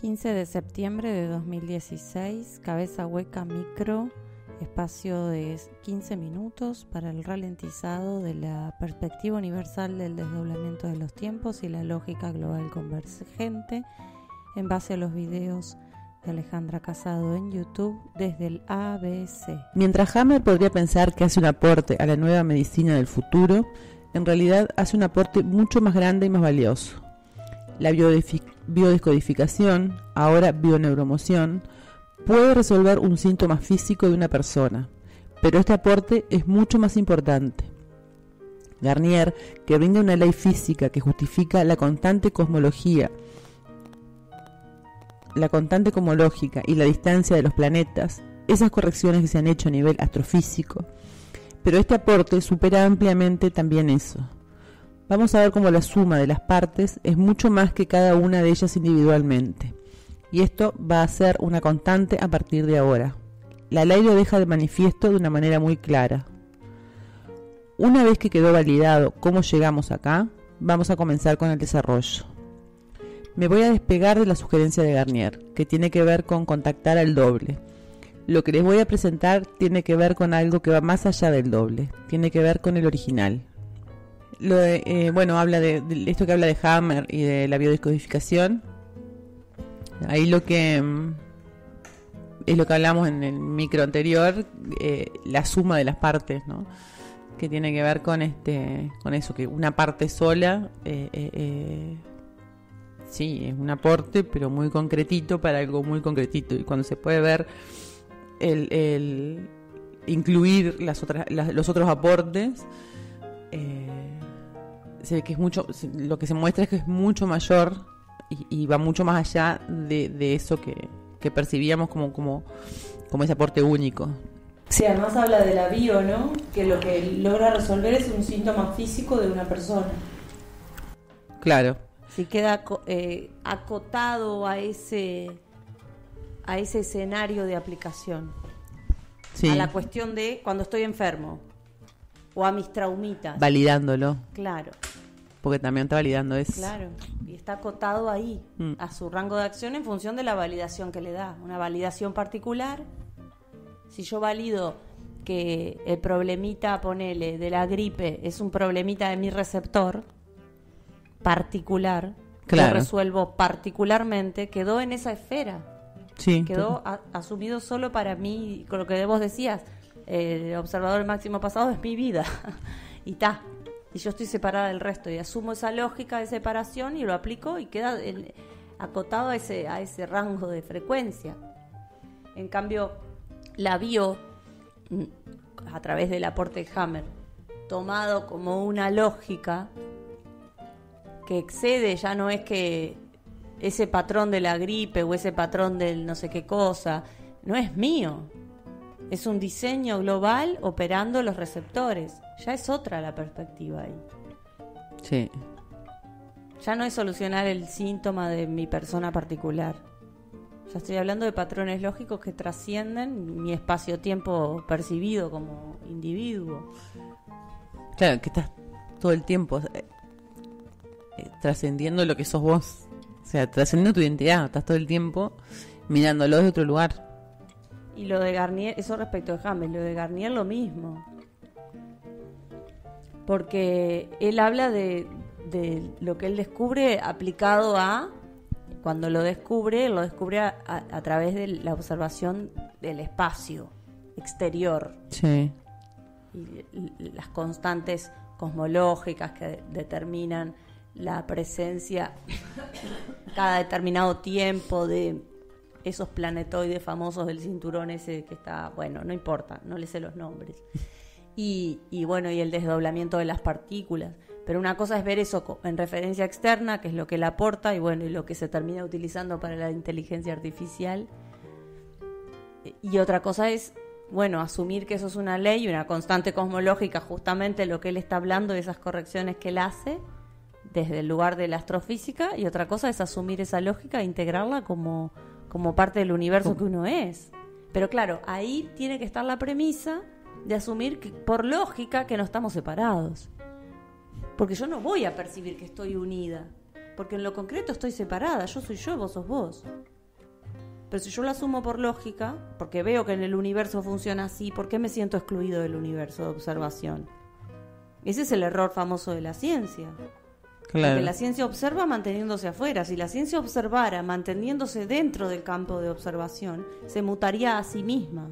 15 de septiembre de 2016, cabeza hueca micro, espacio de 15 minutos para el ralentizado de la perspectiva universal del desdoblamiento de los tiempos y la lógica global convergente en base a los videos de Alejandra Casado en YouTube desde el ABC. Mientras Hammer podría pensar que hace un aporte a la nueva medicina del futuro, en realidad hace un aporte mucho más grande y más valioso. La biodescodificación, ahora bioneuromoción, puede resolver un síntoma físico de una persona, pero este aporte es mucho más importante. Garnier, que brinda una ley física que justifica la constante cosmológica y la distancia de los planetas, esas correcciones que se han hecho a nivel astrofísico, pero este aporte supera ampliamente también eso. Vamos a ver cómo la suma de las partes es mucho más que cada una de ellas individualmente, y esto va a ser una constante a partir de ahora. La ley lo deja de manifiesto de una manera muy clara. Una vez que quedó validado cómo llegamos acá, vamos a comenzar con el desarrollo. Me voy a despegar de la sugerencia de Garnier, que tiene que ver con contactar al doble. Lo que les voy a presentar tiene que ver con algo que va más allá del doble, tiene que ver con el original. Habla de esto que habla de Hammer y de la biodescodificación. Ahí lo que es lo que hablamos en el micro anterior, la suma de las partes, ¿no? Que tiene que ver con eso, que una parte sola sí, es un aporte, pero muy concretito para algo muy concretito. Y cuando se puede ver el incluir los otros aportes, se ve que es mucho, lo que se muestra es que es mucho mayor y va mucho más allá de eso que percibíamos como ese aporte único. Sí, además habla de la bio, ¿no? Que lo que logra resolver es un síntoma físico de una persona. Claro. Si queda acotado a ese escenario de aplicación. Sí. A la cuestión de cuando estoy enfermo o a mis traumitas. Validándolo. Claro. Porque también está validando eso. Claro, y está acotado ahí, a su rango de acción en función de la validación que le da. Una validación particular. Si yo valido que el problemita, ponele, de la gripe es un problemita de mi receptor particular, claro, que resuelvo particularmente, quedó en esa esfera. Sí. Quedó asumido solo para mí, con lo que vos decías, el observador máximo pasado es mi vida. Y está. Y yo estoy separada del resto y asumo esa lógica de separación y lo aplico y queda acotado a ese rango de frecuencia. En cambio, la bio, a través del aporte de Hammer, tomado como una lógica que excede, ya no es que ese patrón de la gripe o ese patrón del no sé qué cosa, no es mío. Es un diseño global operando los receptores. Ya es otra la perspectiva ahí. Sí. Ya no es solucionar el síntoma de mi persona particular. Ya estoy hablando de patrones lógicos que trascienden mi espacio-tiempo percibido como individuo. Claro, que estás todo el tiempo trascendiendo lo que sos vos. O sea, trascendiendo tu identidad. Estás todo el tiempo mirándolo desde otro lugar. Y lo de Garnier, eso respecto de Hammer, lo de Garnier lo mismo. Porque él habla de lo que él descubre aplicado a, cuando lo descubre a través de la observación del espacio exterior. Sí. Y las constantes cosmológicas que determinan la presencia cada determinado tiempo de esos planetoides famosos del cinturón ese que está, bueno, no importa, no le sé los nombres. Y el desdoblamiento de las partículas. Pero una cosa es ver eso en referencia externa, que es lo que le aporta, y lo que se termina utilizando para la inteligencia artificial. Y otra cosa es, asumir que eso es una ley y una constante cosmológica, justamente lo que él está hablando de esas correcciones que él hace desde el lugar de la astrofísica, y otra cosa es asumir esa lógica e integrarla como parte del universo que uno es. Pero claro, ahí tiene que estar la premisa de asumir que, por lógica, que no estamos separados. Porque yo no voy a percibir que estoy unida, porque en lo concreto estoy separada. Yo soy yo, vos sos vos. Pero si yo lo asumo por lógica, porque veo que en el universo funciona así, ¿por qué me siento excluido del universo de observación? Ese es el error famoso de la ciencia. Claro. Porque la ciencia observa manteniéndose afuera. Si la ciencia observara manteniéndose dentro del campo de observación, se mutaría a sí misma.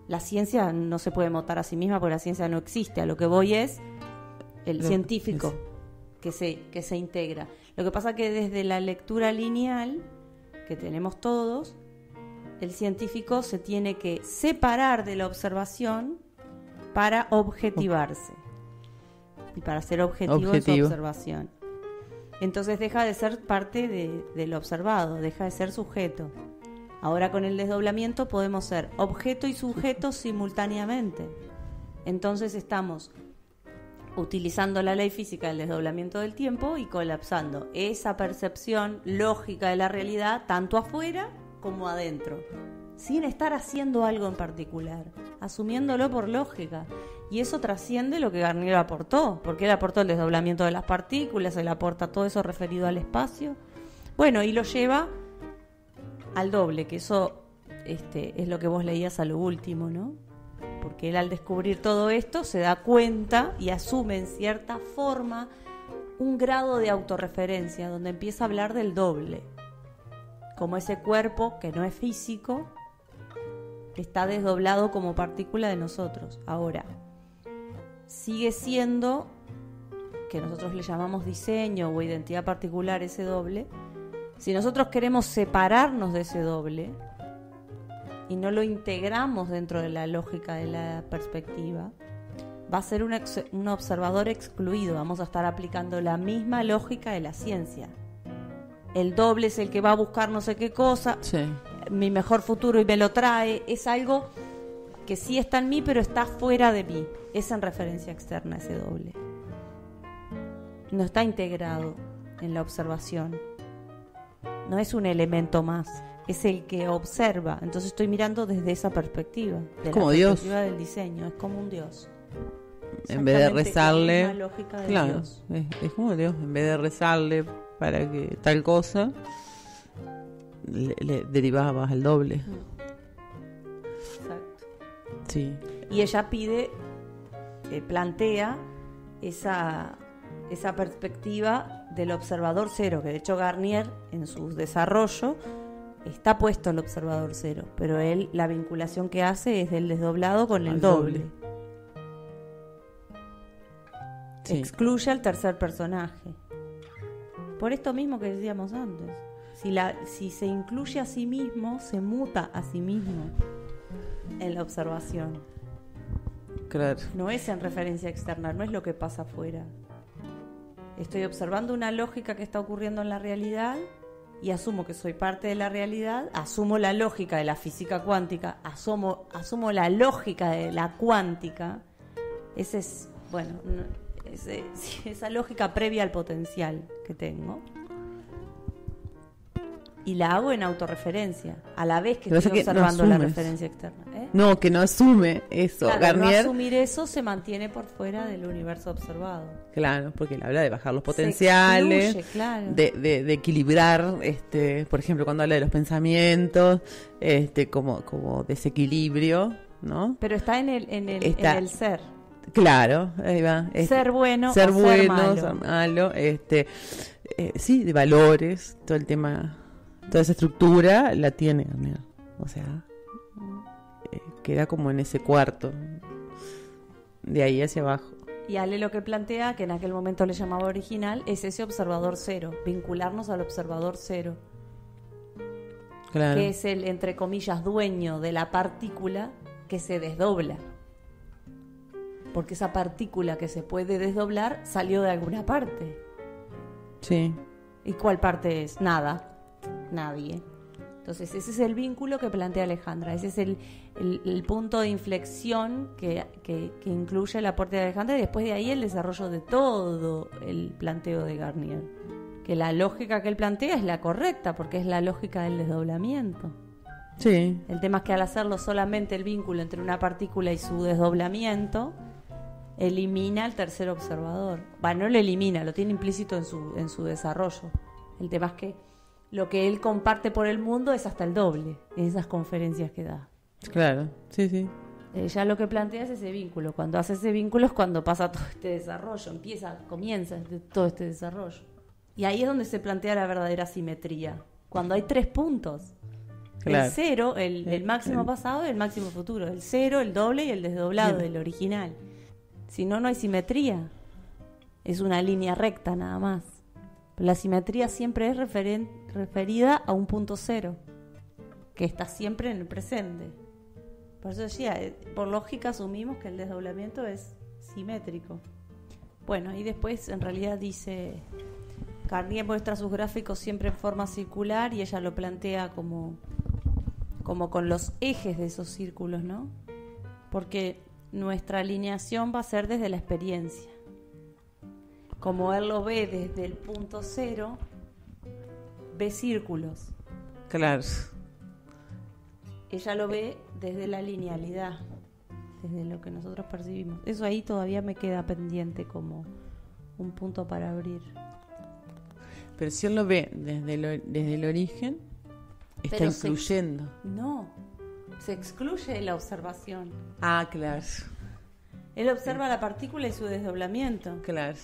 La ciencia no se puede mutar a sí misma porque la ciencia no existe. A lo que voy es el científico que se integra. Lo que pasa que desde la lectura lineal que tenemos todos, el científico se tiene que separar de la observación para objetivarse y para ser objetivo en su observación. Entonces deja de ser parte del observado, deja de ser sujeto. Ahora con el desdoblamiento podemos ser objeto y sujeto simultáneamente. Entonces estamos utilizando la ley física del desdoblamiento del tiempo y colapsando esa percepción lógica de la realidad tanto afuera como adentro, sin estar haciendo algo en particular, asumiéndolo por lógica. Y eso trasciende lo que Garnier aportó, porque él aportó el desdoblamiento de las partículas, él aporta todo eso referido al espacio. Bueno, y lo lleva al doble, que eso es lo que vos leías a lo último, ¿no? Porque él al descubrir todo esto se da cuenta y asume en cierta forma un grado de autorreferencia, donde empieza a hablar del doble, como ese cuerpo que no es físico, está desdoblado como partícula de nosotros. Ahora, sigue siendo, que nosotros le llamamos diseño o identidad particular, ese doble. Si nosotros queremos separarnos de ese doble y no lo integramos dentro de la lógica de la perspectiva, va a ser un observador excluido. Vamos a estar aplicando la misma lógica de la ciencia. El doble es el que va a buscar no sé qué cosa, mi mejor futuro y me lo trae. Es algo que sí está en mí, pero está fuera de mí. Es en referencia externa ese doble. No está integrado en la observación. No es un elemento más. Es el que observa. Entonces estoy mirando desde esa perspectiva. De como la Dios. Perspectiva del diseño. Es como un Dios. En vez de rezarle, la lógica de claro, Dios. es como Dios. En vez de rezarle para que tal cosa, le derivabas al doble. Exacto. Sí. Y ella plantea esa perspectiva del observador cero, que de hecho Garnier en su desarrollo está puesto el observador cero, pero él la vinculación que hace es del desdoblado con el doble. Sí. Excluye al tercer personaje. Por esto mismo que decíamos antes. Si se incluye a sí mismo, se muta a sí mismo en la observación. Claro. No es en referencia externa, no es lo que pasa afuera. Estoy observando una lógica que está ocurriendo en la realidad y asumo que soy parte de la realidad, asumo la lógica de la física cuántica, asumo la lógica de la cuántica. Ese es, bueno, esa lógica previa al potencial que tengo. Y la hago en autorreferencia, a la vez que estoy observando la referencia externa. No, que no asume eso. Claro, Garnier, no asumir eso se mantiene por fuera del universo observado. Claro, porque él habla de bajar los potenciales, excluye, claro. de equilibrar, por ejemplo, cuando habla de los pensamientos, como desequilibrio, ¿no? Pero está en el ser. Claro, ahí va. Ser bueno, ser o bueno, ser malo. ser malo, sí, de valores, todo el tema, toda esa estructura la tiene Garnier. O sea, queda como en ese cuarto, de ahí hacia abajo. Y Ale lo que plantea, que en aquel momento le llamaba original, es ese observador cero, vincularnos al observador cero. Claro. Que es el, entre comillas, dueño de la partícula que se desdobla. Porque esa partícula que se puede desdoblar salió de alguna parte. Sí. ¿Y cuál parte es? Nada. Nadie. Entonces ese es el vínculo que plantea Alejandra. Ese es el punto de inflexión que incluye el aporte de Alejandra, y después de ahí el desarrollo de todo el planteo de Garnier. Que la lógica que él plantea es la correcta, porque es la lógica del desdoblamiento. Sí. El tema es que al hacerlo solamente el vínculo entre una partícula y su desdoblamiento, elimina al tercer observador. Bueno, no lo elimina, lo tiene implícito en su desarrollo. El tema es que lo que él comparte por el mundo es hasta el doble en esas conferencias que da. Claro, sí, sí. Ya lo que plantea es ese vínculo. Cuando hace ese vínculo es cuando pasa todo este desarrollo, comienza todo este desarrollo. Y ahí es donde se plantea la verdadera simetría. Cuando hay 3 puntos. Claro. El 0, el máximo pasado y el máximo futuro. El 0, el doble y el desdoblado del original. Si no, no hay simetría. Es una línea recta nada más. Pero la simetría siempre es referida a un punto 0, que está siempre en el presente. Por eso decía, por lógica asumimos que el desdoblamiento es simétrico. Bueno, y después en realidad dice, Garnier muestra sus gráficos siempre en forma circular y ella lo plantea como con los ejes de esos círculos, ¿no? Porque nuestra alineación va a ser desde la experiencia. Como él lo ve desde el punto 0, ve círculos. Claro. Ella lo ve desde la linealidad, desde lo que nosotros percibimos. Eso ahí todavía me queda pendiente como un punto para abrir. Pero si él lo ve desde el origen, está pero incluyendo. No, se excluye la observación. Ah, claro. Él observa la partícula y su desdoblamiento. Claro.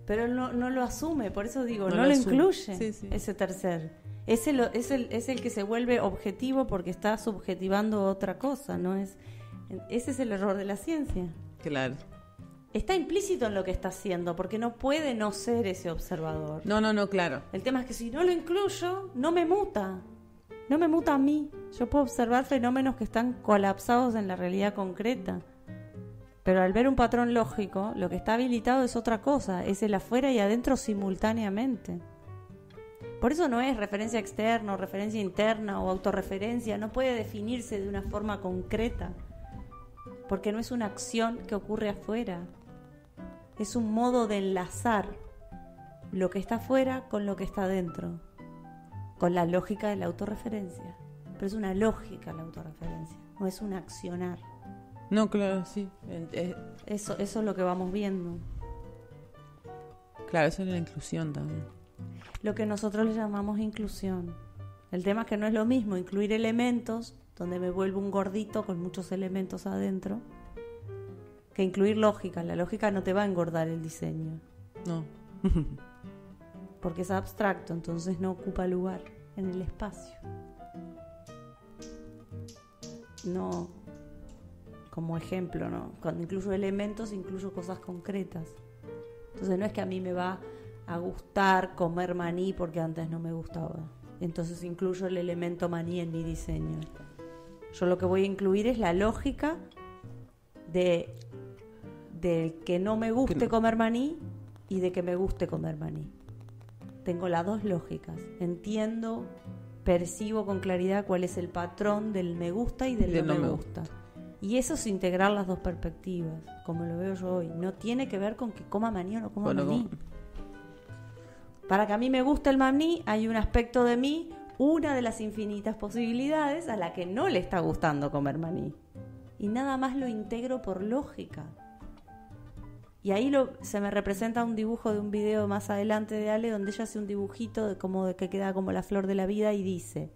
Pero él no lo asume, por eso digo, no lo lo asume. Incluye, sí, sí. Ese tercer. Es el que se vuelve objetivo porque está subjetivando otra cosa, ¿no? Ese es el error de la ciencia. Claro. Está implícito en lo que está haciendo, porque no puede no ser ese observador. No, claro. El tema es que si no lo incluyo, no me muta. No me muta a mí. Yo puedo observar fenómenos que están colapsados en la realidad concreta. Pero al ver un patrón lógico, lo que está habilitado es otra cosa. Es el afuera y adentro simultáneamente. Por eso no es referencia externa o referencia interna o autorreferencia. No puede definirse de una forma concreta. Porque no es una acción que ocurre afuera. Es un modo de enlazar lo que está afuera con lo que está dentro. Con la lógica de la autorreferencia. Pero es una lógica la autorreferencia. No es un accionar. No, claro, sí. Eso es lo que vamos viendo. Claro, eso es la inclusión también. Lo que nosotros le llamamos inclusión. El tema es que no es lo mismo incluir elementos, donde me vuelvo un gordito con muchos elementos adentro, que incluir lógica. La lógica no te va a engordar el diseño. No. Porque es abstracto, entonces no ocupa lugar en el espacio. No, como ejemplo, ¿no? Cuando incluyo elementos, incluyo cosas concretas. Entonces no es que a mí me va a gustar comer maní porque antes no me gustaba. Entonces incluyo el elemento maní en mi diseño. Yo lo que voy a incluir es la lógica de que no me guste comer maní y de que me guste comer maní. Tengo las dos lógicas. Entiendo, percibo con claridad cuál es el patrón del me gusta y del no me gusta. Y eso es integrar las dos perspectivas, como lo veo yo hoy. No tiene que ver con que coma maní o no coma maní. Para que a mí me guste el maní, hay un aspecto de mí, una de las infinitas posibilidades, a la que no le está gustando comer maní. Y nada más lo integro por lógica. Y ahí se me representa un dibujo de un video más adelante de Ale, donde ella hace un dibujito de que queda como la flor de la vida y dice: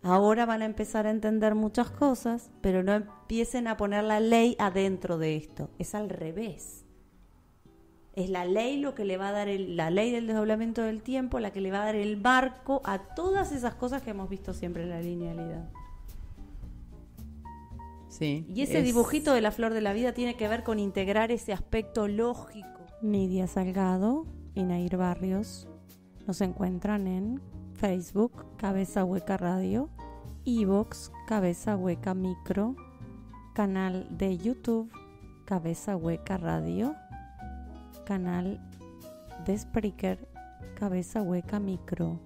ahora van a empezar a entender muchas cosas, pero no empiecen a poner la ley adentro de esto. Es al revés. Es la ley lo que le va a dar la ley del desdoblamiento del tiempo, la que le va a dar el marco a todas esas cosas que hemos visto siempre en la linealidad. Sí, y ese dibujito de la flor de la vida tiene que ver con integrar ese aspecto lógico. Nidia Salgado y Nair Barrios nos encuentran en Facebook, Cabeza Hueca Radio, iVoox, Cabeza Hueca Micro, canal de YouTube, Cabeza Hueca Radio, canal de Spreaker, Cabeza Hueca Micro.